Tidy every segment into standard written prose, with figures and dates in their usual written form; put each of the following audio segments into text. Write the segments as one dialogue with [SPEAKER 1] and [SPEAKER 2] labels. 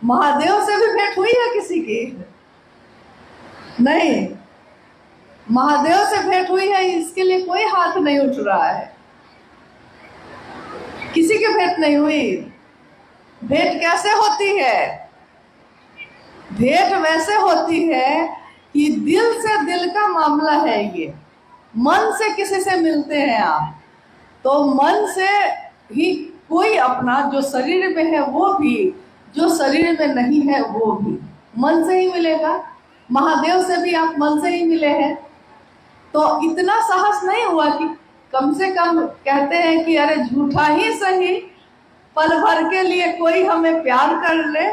[SPEAKER 1] महादेव से भी भेंट हुई है किसी की? नहीं। महादेव से भेंट हुई है इसके लिए कोई हाथ नहीं उठ रहा है, किसी की भेंट नहीं हुई। भेंट कैसे होती है? भेंट वैसे होती है कि दिल से दिल का मामला है। ये मन से किसी से मिलते हैं आप, तो मन से ही कोई अपना जो शरीर में है वो भी, जो शरीर में नहीं है वो भी मन से ही मिलेगा। महादेव से भी आप मन से ही मिले हैं। तो इतना साहस नहीं हुआ कि कम से कम कहते हैं कि अरे झूठा ही सही, पल भर के लिए कोई हमें प्यार कर ले,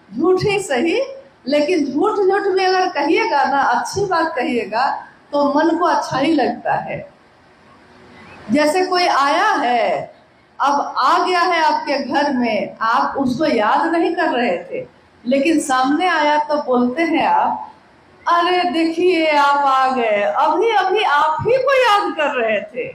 [SPEAKER 1] झूठ ही सही, लेकिन झूठ झूठ भी अगर कहिएगा ना, अच्छी बात कहिएगा तो मन को अच्छा ही लगता है। जैसे कोई आया है, अब आ गया है आपके घर में, आप उसको याद नहीं कर रहे थे, लेकिन सामने आया तो बोलते हैं आप, अरे देखिए आप आ गए, अभी अभी आप ही को याद कर रहे थे।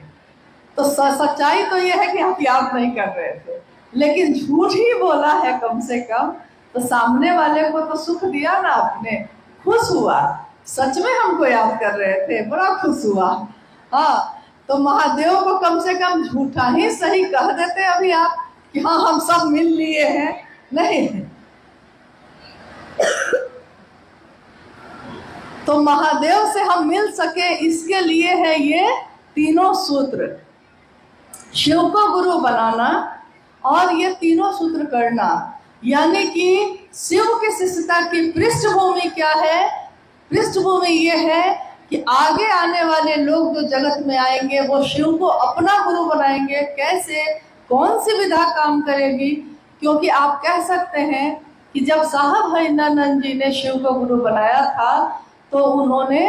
[SPEAKER 1] तो सच्चाई तो यह है कि आप याद नहीं कर रहे थे, लेकिन झूठ ही बोला है कम से कम, तो सामने वाले को तो सुख दिया ना आपने, खुश हुआ, सच में हमको याद कर रहे थे, बड़ा खुश हुआ। हाँ, तो महादेव को कम से कम झूठा ही सही कह देते अभी आप कि हाँ हम सब मिल लिए हैं। नहीं, तो महादेव से हम मिल सके इसके लिए है ये तीनों सूत्र, शिव को गुरु बनाना और ये तीनों सूत्र करना। यानी कि शिव की शिष्यता की पृष्ठभूमि क्या है? पृष्ठभूमि ये है कि आगे आने वाले लोग जो जगत में आएंगे वो शिव को अपना गुरु बनाएंगे। कैसे, कौन सी विधा काम करेगी? क्योंकि आप कह सकते हैं कि जब साहब हरिंद्रानंद जी ने शिव को गुरु बनाया था तो उन्होंने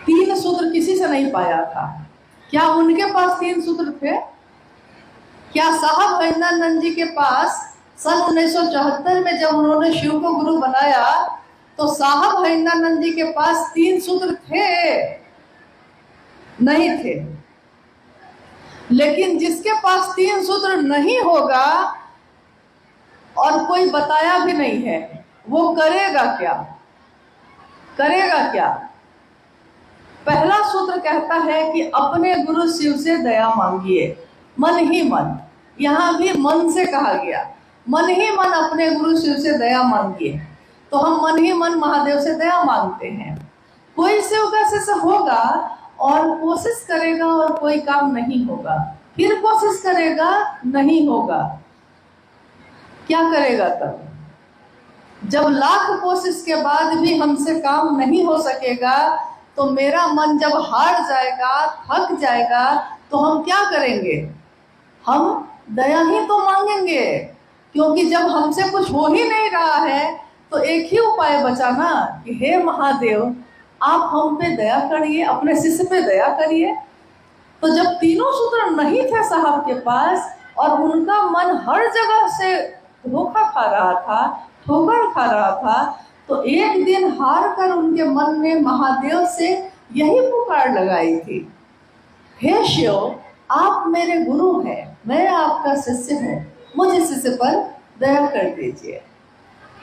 [SPEAKER 1] 3 सूत्र किसी से नहीं पाया था। क्या उनके पास 3 सूत्र थे? क्या साहब हरिंद्रानंद जी के पास सन 1974 में जब उन्होंने शिव को गुरु बनाया तो साहब हरिंद्रानंद जी के पास 3 सूत्र थे? नहीं थे। लेकिन जिसके पास 3 सूत्र नहीं होगा और कोई बताया भी नहीं है, वो करेगा क्या? करेगा क्या? पहला सूत्र कहता है कि अपने गुरु शिव से दया मांगिए, मन ही मन। यहाँ भी मन से कहा गया, मन ही मन अपने गुरु शिव से दया मांगिए। तो हम मन ही मन महादेव से दया मांगते हैं। कोई शिव का शिष्य होगा और कोशिश करेगा और कोई काम नहीं होगा, फिर कोशिश करेगा, नहीं होगा, क्या करेगा तब? जब लाख कोशिश के बाद भी हमसे काम नहीं हो सकेगा तो मेरा मन जब हार जाएगा, थक जाएगा, तो हम क्या करेंगे? हम दया ही तो मांगेंगे, क्योंकि जब हमसे कुछ हो ही नहीं रहा है तो एक ही उपाय बचा ना कि हे महादेव आप हम पे दया करिए, अपने शिष्य पे दया करिए। तो जब तीनों सूत्र नहीं थे साहब के पास और उनका मन हर जगह से धोखा खा रहा था, ठोकर खा रहा था, तो एक दिन हार कर उनके मन में महादेव से यही पुकार लगाई थी, हे शिव आप मेरे गुरु हैं, मैं आपका शिष्य हूँ, मुझ शिष्य पर दया कर दीजिए।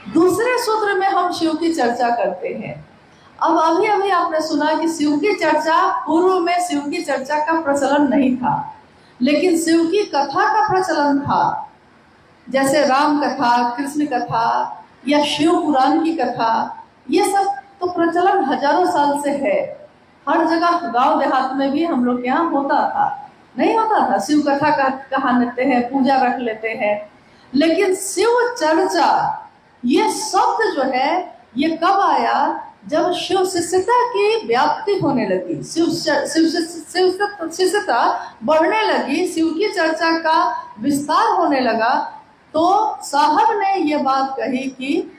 [SPEAKER 1] दूसरे सूत्र में हम शिव की चर्चा करते हैं। अब अभी अभी आपने सुना कि शिव की चर्चा, पूर्व में शिव की चर्चा का प्रचलन नहीं था, लेकिन शिव की कथा का प्रचलन था। जैसे राम कथा, कृष्ण कथा या शिव पुराण की कथा, ये सब तो प्रचलन हजारों साल से है। हर जगह गांव देहात में भी हम लोग के यहाँ होता था, नहीं होता था? शिव कथा कहा लेते हैं, पूजा रख लेते हैं। लेकिन शिव चर्चा ये शब्द जो है ये कब आया? जब शिव शिष्यता की व्याप्ति होने लगी, शिष्यता बढ़ने लगी, शिव की चर्चा का विस्तार होने लगा, तो साहब ने ये बात कही कि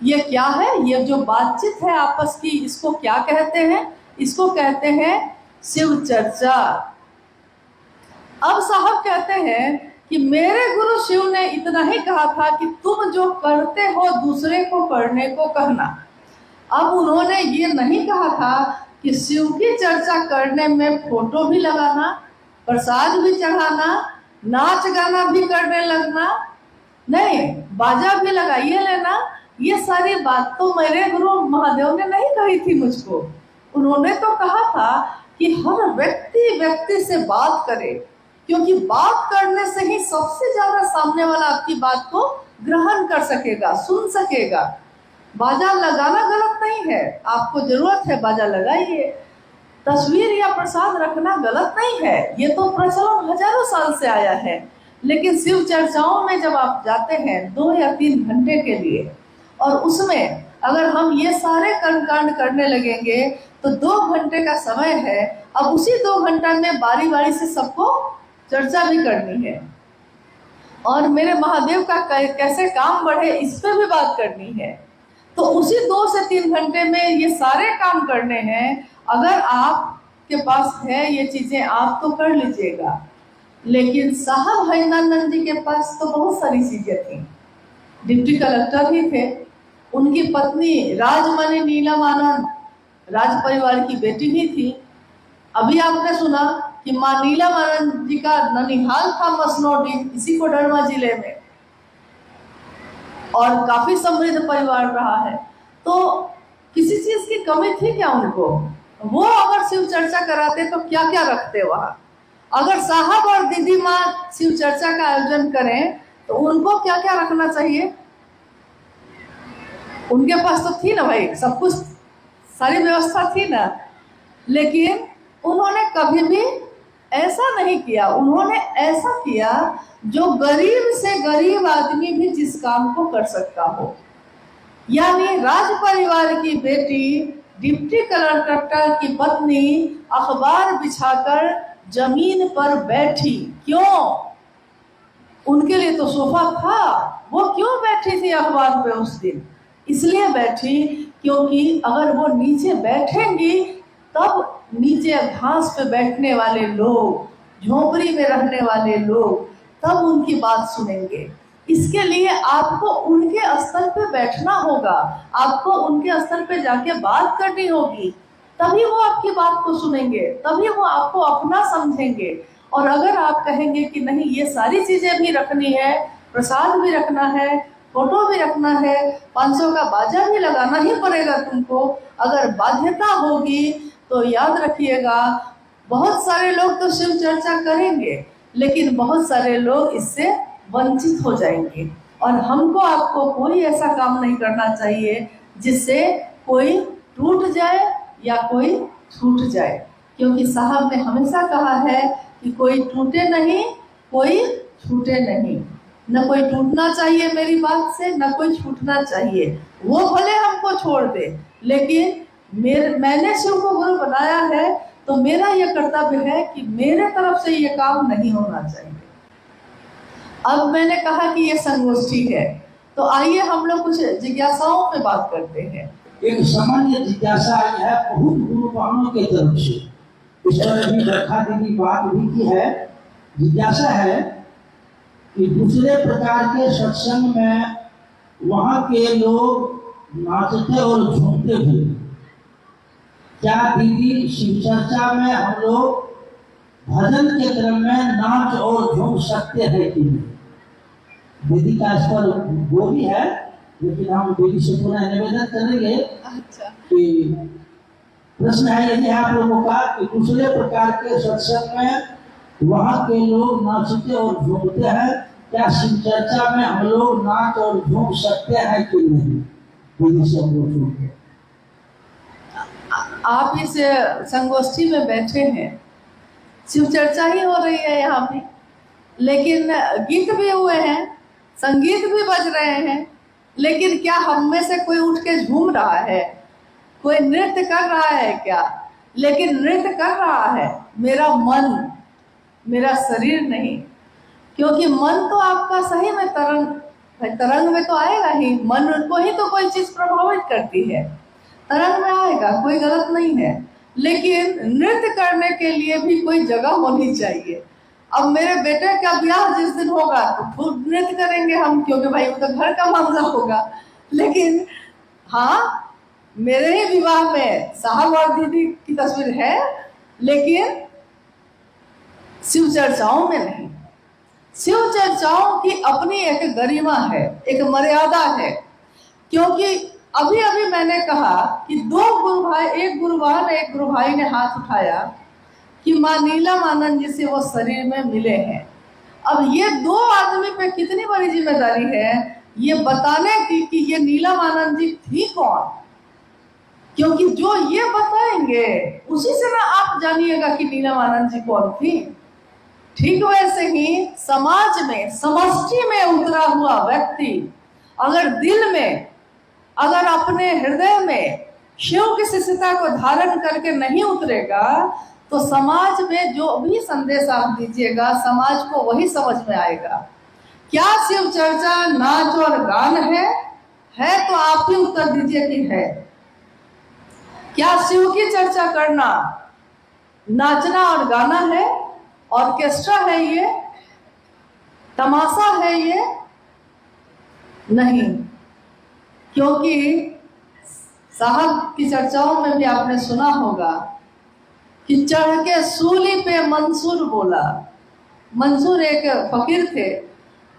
[SPEAKER 1] ये क्या है, ये जो बातचीत है आपस की, इसको क्या कहते हैं? इसको कहते हैं शिव चर्चा। अब साहब कहते हैं कि मेरे गुरु शिव ने इतना ही कहा था कि तुम जो करते हो दूसरे को करने को कहना। अब उन्होंने ये नहीं कहा था कि शिव की चर्चा करने में फोटो भी लगाना, प्रसाद भी चढ़ाना, नाच गाना भी करने लगना, नहीं, बाजा भी लगाइए लेना। ये सारी बात तो मेरे गुरु महादेव ने नहीं कही थी मुझको। उन्होंने तो कहा था कि हर व्यक्ति व्यक्ति से बात करे, क्योंकि बात करने से ही सबसे ज्यादा सामने वाला आपकी बात को ग्रहण कर सकेगा, सुन सकेगा। बाजा लगाना गलत नहीं है, आपको जरूरत है बाजा लगाइए। तस्वीर या प्रसाद रखना गलत नहीं है, ये तो प्रचलन हजारों साल से आया है। लेकिन शिव चर्चाओं में जब आप जाते हैं 2 या 3 घंटे के लिए, और उसमें अगर हम ये सारे कर्मकांड करने लगेंगे तो 2 घंटे का समय है। अब उसी 2 घंटा में बारी बारी से सबको चर्चा भी करनी है, और मेरे महादेव का कैसे काम बढ़े इस पे भी बात करनी है। तो उसी 2 से 3 घंटे में ये सारे काम करने हैं। अगर आपके पास है ये चीजें आप तो कर लीजिएगा, लेकिन साहब हरिनंदन जी के पास तो बहुत सारी चीजें थी। डिप्टी कलेक्टर ही थे, उनकी पत्नी राजमणि नीलम आनंद राज परिवार की बेटी ही थी। अभी आपने सुना कि मां नीलम आनंद जी का ननिहाल था मसनौडी, इसी कोडरमा जिले में, और काफी समृद्ध परिवार रहा है। तो किसी चीज की कमी थी क्या उनको? वो अगर शिव चर्चा कराते तो क्या क्या रखते वहां? अगर साहब और दीदी माँ शिव चर्चा का आयोजन करें तो उनको क्या क्या रखना चाहिए? उनके पास तो थी ना भाई, सब कुछ, सारी व्यवस्था थी ना। लेकिन उन्होंने कभी भी ऐसा नहीं किया। उन्होंने ऐसा किया जो गरीब से गरीब आदमी भी जिस काम को कर सकता हो। यानी राज परिवार की बेटी, डिप्टी कलेक्टर की पत्नी अखबार बिछाकर जमीन पर बैठी। क्यों? उनके लिए तो सोफा था, वो क्यों बैठी थी अखबार पे उस दिन? इसलिए बैठी क्योंकि अगर वो नीचे बैठेंगी तब नीचे घास पे बैठने वाले लोग, झोपड़ी में रहने वाले लोग तब उनकी बात सुनेंगे। इसके लिए आपको उनके स्तर पे बैठना होगा, आपको उनके स्तर पे जाके बात करनी होगी, तभी वो आपकी बात को सुनेंगे, तभी वो आपको अपना समझेंगे। और अगर आप कहेंगे कि नहीं ये सारी चीजें भी रखनी है, प्रसाद भी रखना है, फोटो भी रखना है, 500 का बाजा भी लगाना ही पड़ेगा तुमको, अगर बाध्यता होगी तो याद रखिएगा बहुत सारे लोग तो शिव चर्चा करेंगे, लेकिन बहुत सारे लोग इससे वंचित हो जाएंगे। और हमको आपको कोई ऐसा काम नहीं करना चाहिए जिससे कोई टूट जाए या कोई छूट जाए, क्योंकि साहब ने हमेशा कहा है कि कोई टूटे नहीं, कोई छूटे नहीं। न कोई टूटना चाहिए मेरी बात से, न कोई छूटना चाहिए। वो भले हमको छोड़ दे, लेकिन मैंने शिव को गुरु बनाया है तो मेरा यह कर्तव्य है कि मेरे तरफ से ये काम नहीं होना चाहिए। अब मैंने कहा कि ये संगोष्ठी है, तो आइए हम लोग कुछ जिज्ञासाओं पे बात करते हैं।
[SPEAKER 2] एक सामान्य जिज्ञासा आई है बहुत गुरुपानों के तरफ से, इस पर भी बरखा दीदी बात भी की है। जिज्ञासा है कि दूसरे प्रकार के सत्संग में वहाँ के लोग नाचते और झूमते थे, क्या दीदी शिव चर्चा में हम लोग भजन के क्रम में नाच और झूम सकते हैं कि नहीं? दीदी का इस पर वो भी है, लेकिन हम दीदी से पुनः निवेदन करेंगे।
[SPEAKER 1] अच्छा।
[SPEAKER 2] कि प्रश्न है यदि आप लोगों का कि दूसरे प्रकार के सत्संग में वहाँ के लोग नाचते और झूमते हैं, क्या शिव चर्चा में हम लोग नाच और झूम सकते हैं कि नहीं? दीदी से हम
[SPEAKER 1] आप इस संगोष्ठी में बैठे हैं, शिव चर्चा ही हो रही है यहाँ पे, लेकिन गीत भी हुए हैं, संगीत भी बज रहे हैं, लेकिन क्या हम में से कोई उठ के झूम रहा है? कोई नृत्य कर रहा है क्या? लेकिन नृत्य कर रहा है मेरा मन, मेरा शरीर नहीं, क्योंकि मन तो आपका सही में तरंग में तो आएगा ही। मन को ही तो कोई चीज प्रभावित करती है, तरंग में आएगा, कोई गलत नहीं है। लेकिन नृत्य करने के लिए भी कोई जगह होनी चाहिए। अब मेरे बेटे का ब्याह जिस दिन होगा तो खूब नृत्य करेंगे हम, क्योंकि भाई वो तो घर का मामला होगा। लेकिन हाँ, मेरे ही विवाह में साहब और दीदी की तस्वीर है, लेकिन शिव चर्चाओं में नहीं। शिव चर्चाओं की अपनी एक गरिमा है, एक मर्यादा है। क्योंकि अभी अभी मैंने कहा कि दो गुरु भाई, एक गुरु भाई ने हाथ उठाया कि माँ नीलम आनंद जी से वो शरीर में मिले हैं। अब ये दो आदमी पे कितनी बड़ी जिम्मेदारी है ये बताने की कि ये नीलम आनंद जी थी कौन। क्योंकि जो ये बताएंगे उसी से ना आप जानिएगा कि नीलम आनंद जी कौन थी। ठीक वैसे ही समाज में, समष्टि में उतरा हुआ व्यक्ति अगर दिल में, अगर अपने हृदय में शिव की शिष्यता को धारण करके नहीं उतरेगा तो समाज में जो भी संदेश आप दीजिएगा समाज को वही समझ में आएगा। क्या शिव चर्चा नाच और गान है तो आप ही उत्तर दीजिए कि है। क्या शिव की चर्चा करना नाचना और गाना है, ऑर्केस्ट्रा है ये, तमाशा है ये? नहीं। क्योंकि साहब की चर्चाओं में भी आपने सुना होगा कि चढ़ के सूली पे मंसूर बोला। मंसूर एक फकीर थे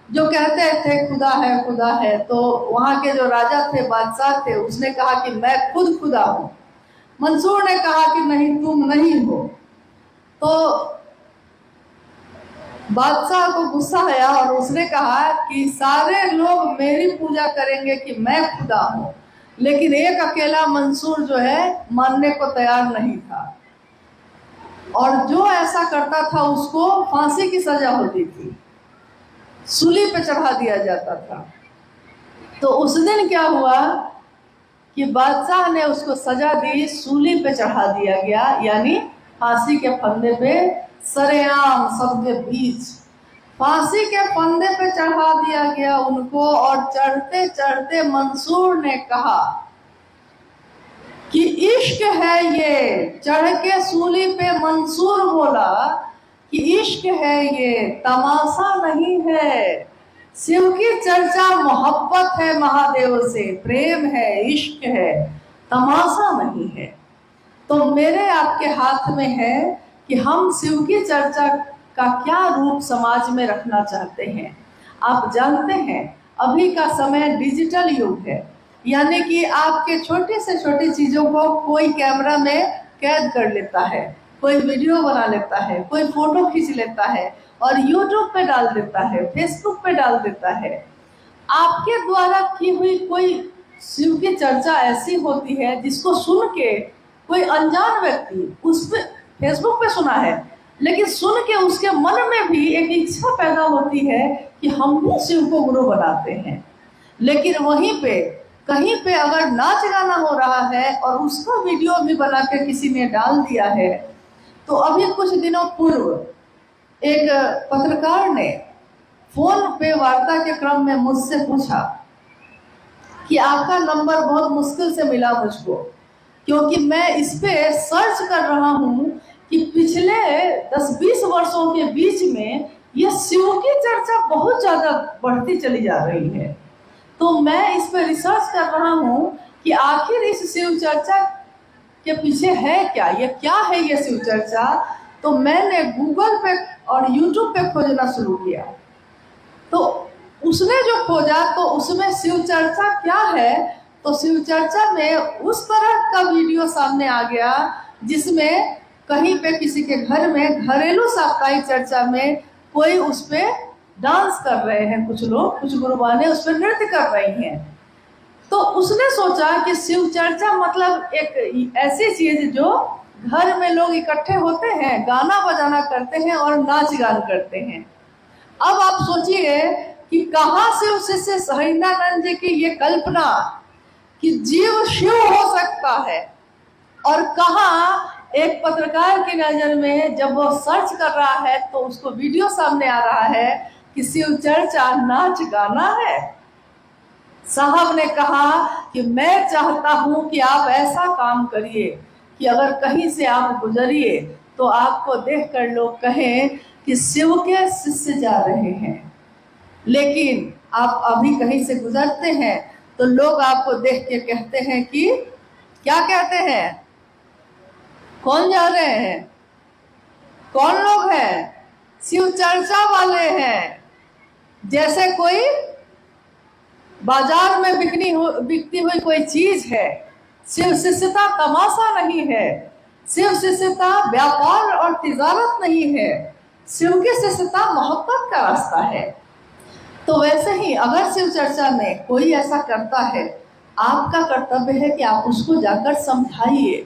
[SPEAKER 1] जो कहते थे खुदा है। तो वहां के जो राजा थे, बादशाह थे, उसने कहा कि मैं खुद खुदा हूं। मंसूर ने कहा कि नहीं, तुम नहीं हो। तो बादशाह को गुस्सा आया और उसने कहा कि सारे लोग मेरी पूजा करेंगे कि मैं खुदा हूं, लेकिन एक अकेला मंसूर जो है मानने को तैयार नहीं था। और जो ऐसा करता था उसको फांसी की सजा होती थी, सूली पे चढ़ा दिया जाता था। तो उस दिन क्या हुआ कि बादशाह ने उसको सजा दी, सूली पे चढ़ा दिया गया, यानी फांसी के फंदे पे सरेआम सबके बीच फांसी के फंदे पे चढ़ा दिया गया उनको। और चढ़ते चढ़ते मंसूर ने कहा कि इश्क है ये। चढ़ के सूली पे मंसूर बोला कि इश्क है ये, तमाशा नहीं है। शिव की चर्चा मोहब्बत है, महादेव से प्रेम है, इश्क है, तमाशा नहीं है। तो मेरे आपके हाथ में है कि हम शिव की चर्चा का क्या रूप समाज में रखना चाहते हैं। आप जानते हैं अभी का समय डिजिटल युग है, यानी कि आपके छोटे से छोटी चीजों को कोई कैमरा में कैद कर लेता है, कोई वीडियो बना लेता है, कोई फोटो खींच लेता है और यूट्यूब पे डाल देता है, फेसबुक पे डाल देता है। आपके द्वारा की हुई कोई शिव की चर्चा ऐसी होती है जिसको सुन के कोई अनजान व्यक्ति उस पे फेसबुक पे सुना है, लेकिन सुन के उसके मन में भी एक इच्छा पैदा होती है कि हम भी शिव को गुरु बनाते हैं। लेकिन वहीं पे कहीं पे अगर नाच गाना हो रहा है और उसका वीडियो भी बना के किसी ने डाल दिया है। तो अभी कुछ दिनों पूर्व एक पत्रकार ने फोन पे वार्ता के क्रम में मुझसे पूछा कि आपका नंबर बहुत मुश्किल से मिला मुझको, क्योंकि मैं इस पे सर्च कर रहा हूं कि पिछले 10-20 वर्षों के बीच में ये शिव की चर्चा बहुत ज्यादा बढ़ती चली जा रही है। तो मैं इस पे रिसर्च कर रहा हूं कि आखिर इस शिव चर्चा के पीछे है क्या, ये क्या है ये शिव चर्चा। तो मैंने गूगल पे और यूट्यूब पे खोजना शुरू किया। तो उसने जो खोजा तो उसमें शिव चर्चा क्या है, तो शिव चर्चा में उस तरह का वीडियो सामने आ गया जिसमें कहीं पे किसी के घर में घरेलू साप्ताहिक चर्चा में कोई उस पे डांस कर रहे हैं, कुछ लोग, कुछ गुरुबाने उस पर नृत्य कर रही हैं। तो उसने सोचा कि शिव चर्चा मतलब एक ऐसी चीज जो घर में लोग इकट्ठे होते हैं, गाना बजाना करते हैं और नाच गान करते हैं। अब आप सोचिए कि कहां से उससे सहरिंदानंद जी की ये कल्पना कि जीव शिव हो सकता है, और कहां एक पत्रकार की नजर में जब वो सर्च कर रहा है तो उसको वीडियो सामने आ रहा है कि शिव चर्चा नाच गाना है। साहब ने कहा कि मैं चाहता हूं कि आप ऐसा काम करिए कि अगर कहीं से आप गुजरिए तो आपको देखकर लोग कहें कि शिव के शिष्य जा रहे हैं। लेकिन आप अभी कहीं से गुजरते हैं तो लोग आपको देख के कहते हैं कि क्या कहते हैं, कौन जा रहे हैं, कौन लोग हैं, शिव चर्चा वाले हैं। जैसे कोई बाजार में बिकती हुई कोई चीज है। शिव शिष्यता तमाशा नहीं है, शिव शिष्यता व्यापार और तिजारत नहीं है, शिव की शिष्यता मोहब्बत का रास्ता है। तो वैसे ही अगर शिव चर्चा में कोई ऐसा करता है, आपका कर्तव्य है कि आप उसको जाकर समझाइए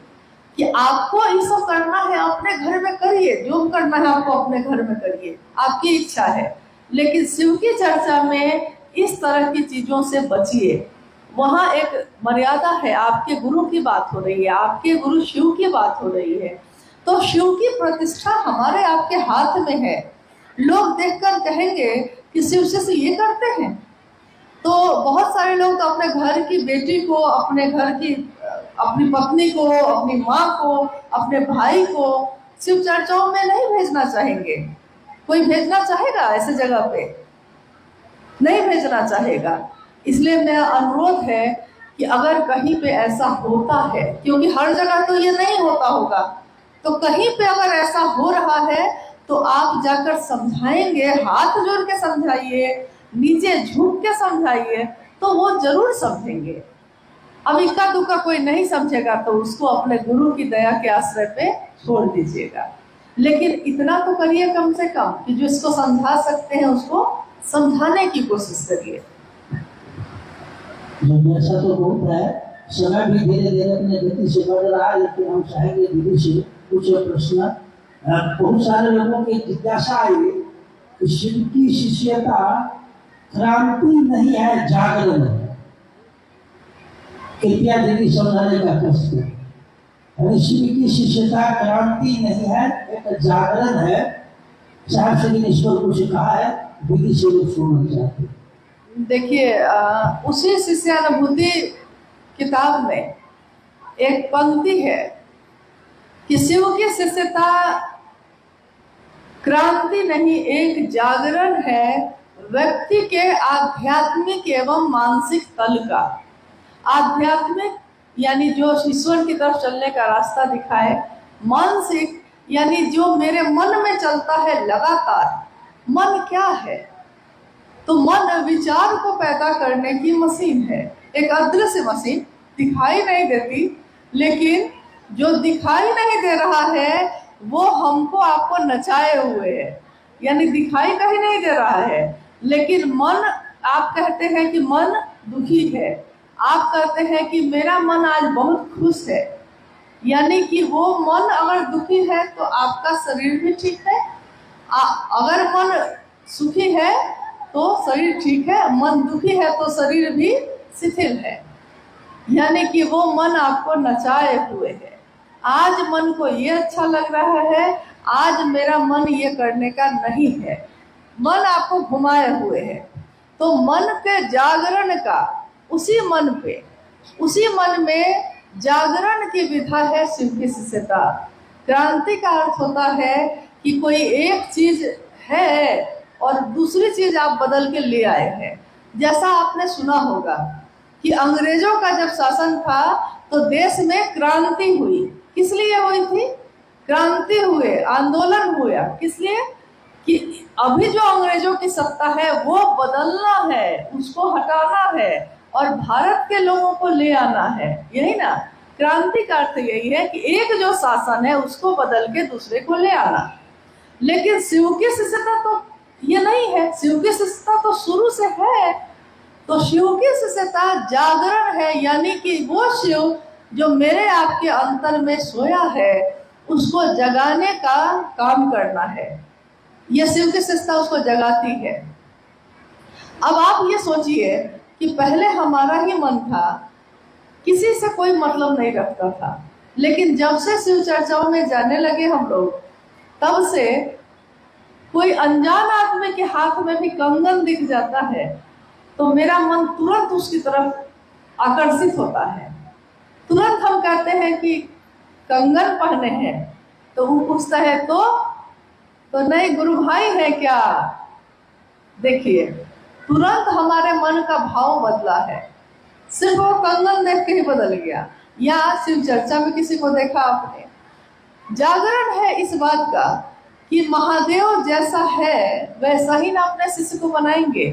[SPEAKER 1] कि आपको ये सब करना है अपने घर में करिए, जो करना है आपको अपने घर में करिए, आपकी इच्छा है, लेकिन शिव की चर्चा में इस तरह की चीजों से बचिए। वहाँ एक मर्यादा है, आपके गुरु की बात हो रही है, आपके गुरु शिव की बात हो रही है, तो शिव की प्रतिष्ठा हमारे आपके हाथ में है। लोग देखकर कहेंगे कि शिव शिष्य ये करते हैं, तो बहुत सारे लोग तो अपने घर की बेटी को, अपने घर की अपनी पत्नी को, अपनी माँ को, अपने भाई को शिव चर्चाओं में नहीं भेजना चाहेंगे। कोई भेजना चाहेगा ऐसे जगह पे? नहीं भेजना चाहेगा। इसलिए मेरा अनुरोध है कि अगर कहीं पे ऐसा होता है, क्योंकि हर जगह तो ये नहीं होता होगा, तो कहीं पे अगर ऐसा हो रहा है तो आप जाकर समझाएंगे, हाथ जोड़ के समझाइए, नीचे झुक के समझाइए, तो वो जरूर समझेंगे। अब इक्का दुक्का कोई नहीं समझेगा तो उसको अपने गुरु की दया के आश्रय पे छोड़ दीजिएगा। लेकिन इतना तो करिए कम से कम कि जो इसको समझा सकते हैं उसको समझाने की कोशिश करिए।
[SPEAKER 2] ऐसा तो बहुत है, समय भी धीरे धीरे अपने गति से बढ़ रहा है, लेकिन हम चाहेंगे दीदी से कुछ प्रश्न। बहुत सारे लोगों की जिज्ञासा आई कि शिव की शिष्यता क्रांति नहीं है, जागरण है। कृपया दीदी समझाने का कष्ट है। शिव की शिष्यता क्रांति नहीं है, एक जागरण है। साहब श्री ने ईश्वर को कहा है, दीदी से लोग सुनना चाहते।
[SPEAKER 1] देखिए, उसी शिष्यानुभूति किताब में एक पंक्ति है कि शिव की शिष्यता क्रांति नहीं, एक जागरण है व्यक्ति के आध्यात्मिक एवं मानसिक तल का। आध्यात्मिक यानी जो ईश्वर की तरफ चलने का रास्ता दिखाए, मानसिक यानी जो मेरे मन में चलता है लगातार। मन क्या है? तो मन विचार को पैदा करने की मशीन है, एक अदृश्य मशीन, दिखाई नहीं देती, लेकिन जो दिखाई नहीं दे रहा है वो हमको आपको नचाए हुए है, यानी दिखाई कहीं नहीं दे रहा है, लेकिन मन, आप कहते हैं कि मन दुखी है, आप कहते हैं कि मेरा मन आज बहुत खुश है, यानी कि वो मन अगर दुखी है तो आपका शरीर भी ठीक है, अगर मन सुखी है तो शरीर ठीक है, मन दुखी है तो शरीर भी शिथिल है, यानी कि वो मन आपको नचाए हुए है। आज मन को ये अच्छा लग रहा है, आज मेरा मन ये करने का नहीं है, मन आपको घुमाए हुए है। तो मन के जागरण का, उसी मन में जागरण की विधा है शिव की शिष्यता। क्रांति का अर्थ होता है कि कोई एक चीज है और दूसरी चीज आप बदल के ले आए हैं। जैसा आपने सुना होगा कि अंग्रेजों का जब शासन था तो देश में क्रांति हुई। किस लिए हुई थी? क्रांति हुए, आंदोलन हुआ। किस लिए? कि अभी जो अंग्रेजों की सत्ता है वो बदलना है, उसको हटाना है और भारत के लोगों को ले आना है। यही ना क्रांति का अर्थ, यही है कि एक जो शासन है उसको बदल के दूसरे को ले आना। लेकिन शिव की शिष्यता तो ये नहीं है, शिव की शिष्यता तो शुरू से है। तो शिव की शिष्यता जागरण है, यानी कि वो शिव जो मेरे आपके अंतर में सोया है उसको जगाने का काम करना है। यह शिव की शिष्यता उसको जगाती है। अब आप ये सोचिए कि पहले हमारा ही मन था, किसी से कोई मतलब नहीं रखता था, लेकिन जब से शिव चर्चाओं में जाने लगे हम लोग, तब से कोई अनजान आदमी के हाथ में भी कंगन दिख जाता है तो मेरा मन तुरंत उसकी तरफ आकर्षित होता है। तुरंत हम कहते हैं कि कंगन पहने हैं, तो वो पूछता है तो नहीं गुरु भाई है क्या? देखिए, तुरंत हमारे मन का भाव बदला है, सिर्फ वो कंगन देख के ही बदल गया। या शिव चर्चा में किसी को देखा आपने? जागरण है इस बात का कि महादेव जैसा है वैसा ही ना अपने शिष्य को बनाएंगे।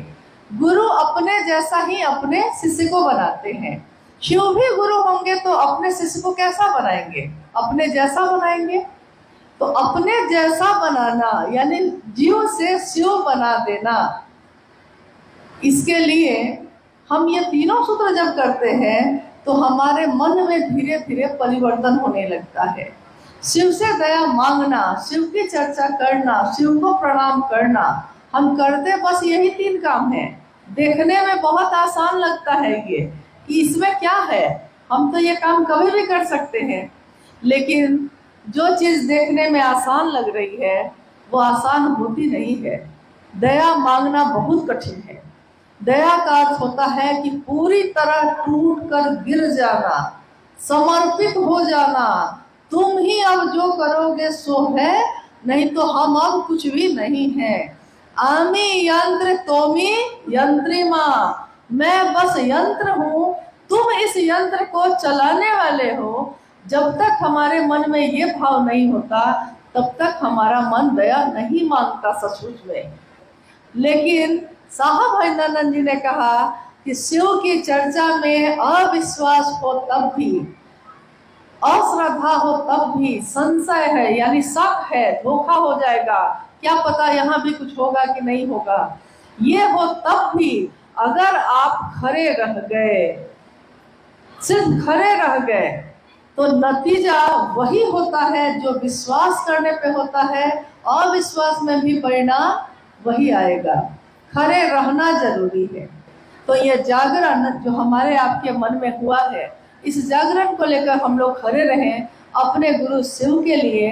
[SPEAKER 1] गुरु अपने जैसा ही अपने शिष्य को बनाते हैं। शिव भी गुरु होंगे तो अपने शिष्य को कैसा बनाएंगे? अपने जैसा बनाएंगे। तो अपने जैसा बनाना यानी जीव से शिव बना देना, इसके लिए हम ये तीनों सूत्र जब करते हैं तो हमारे मन में धीरे धीरे परिवर्तन होने लगता है। शिव से दया मांगना, शिव की चर्चा करना, शिव को प्रणाम करना, हम करते बस यही 3 काम है। देखने में बहुत आसान लगता है ये कि इसमें क्या है, हम तो ये काम कभी भी कर सकते हैं। लेकिन जो चीज़ देखने में आसान लग रही है वो आसान होती नहीं है। दया मांगना बहुत कठिन है। दया का अर्थ होता है कि पूरी तरह टूट कर गिर जाना, समर्पित हो जाना। तुम ही अब जो करोगे सो है, नहीं तो हम अब कुछ भी नहीं है। आमी यंत्र तोमी यंत्रिमा, मैं बस यंत्र हूँ, तुम इस यंत्र को चलाने वाले हो। जब तक हमारे मन में ये भाव नहीं होता तब तक हमारा मन दया नहीं मांगता सचमुच में। लेकिन साहब हरिनंदन जी ने कहा कि शिव की चर्चा में अविश्वास हो तब भी, अश्रद्धा हो तब भी, संशय है यानी शक है, धोखा हो जाएगा, क्या पता यहाँ भी कुछ होगा कि नहीं होगा, ये हो तब भी अगर आप खड़े रह गए, सिर्फ खड़े रह गए, तो नतीजा वही होता है जो विश्वास करने पे होता है। अविश्वास में भी परिणाम वही आएगा। खड़े रहना जरूरी है। तो ये जागरण जो हमारे आपके मन में हुआ है, इस जागरण को लेकर हम लोग खड़े रहें अपने गुरु शिव के लिए।